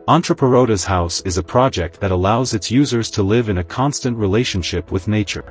Entreperota's house is a project that allows its users to live in a constant relationship with nature.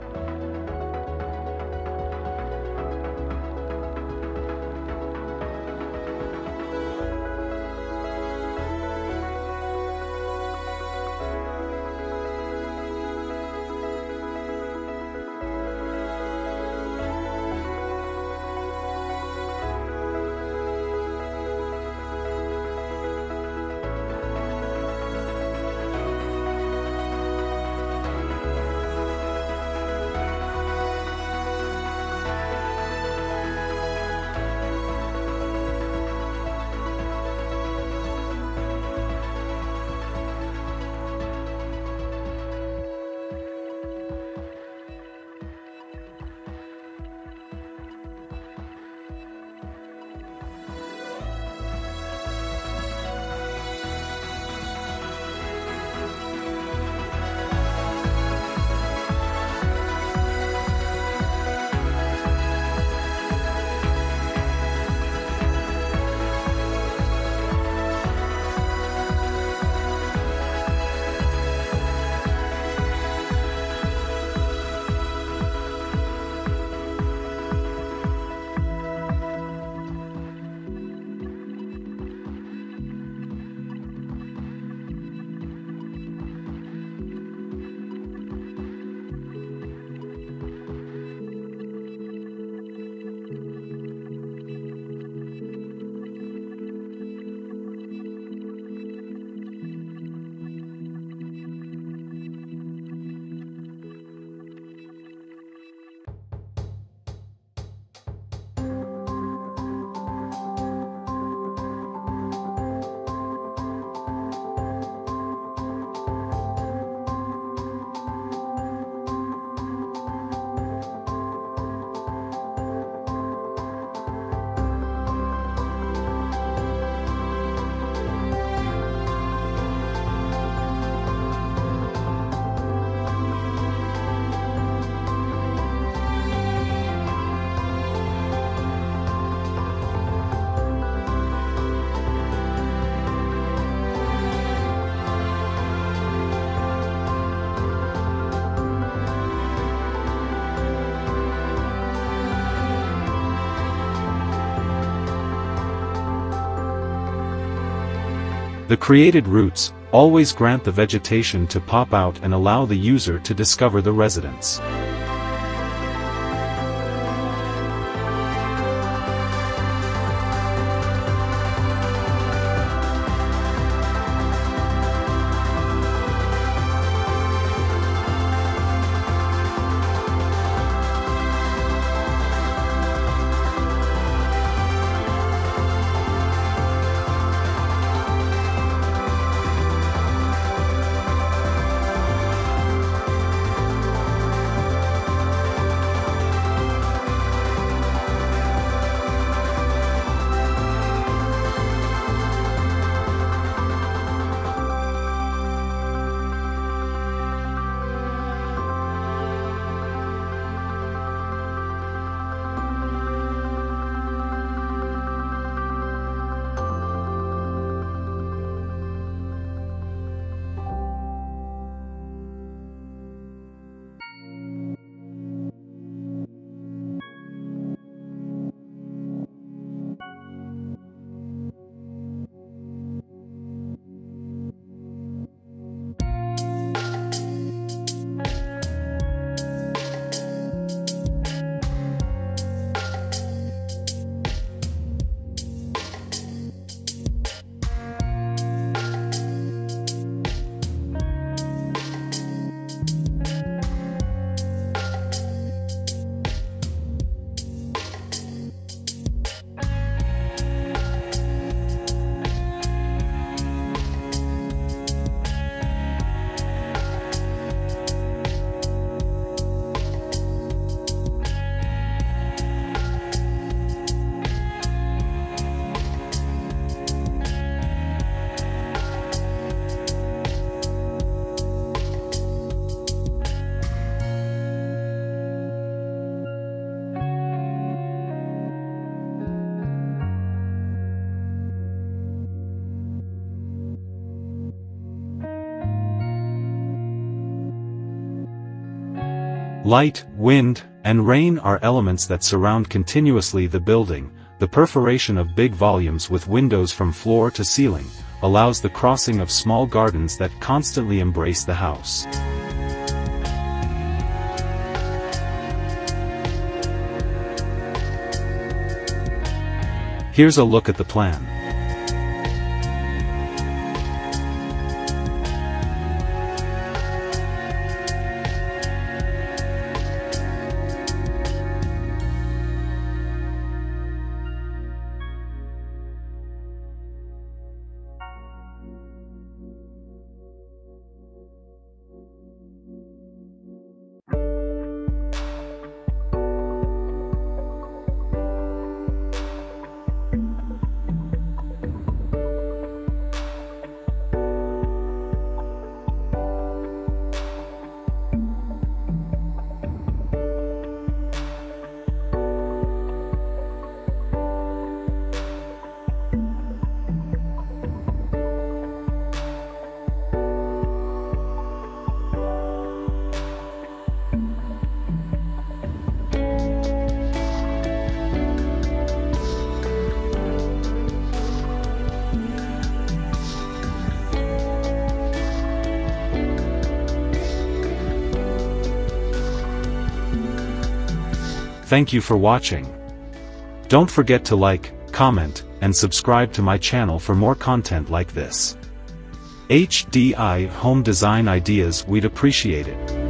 The created routes always grant the vegetation to pop out and allow the user to discover the residence. Light, wind, and rain are elements that surround continuously the building. The perforation of big volumes with windows from floor to ceiling allows the crossing of small gardens that constantly embrace the house. Here's a look at the plan. Thank you for watching. Don't forget to like, comment, and subscribe to my channel for more content like this. HDI Home Design Ideas, we'd appreciate it.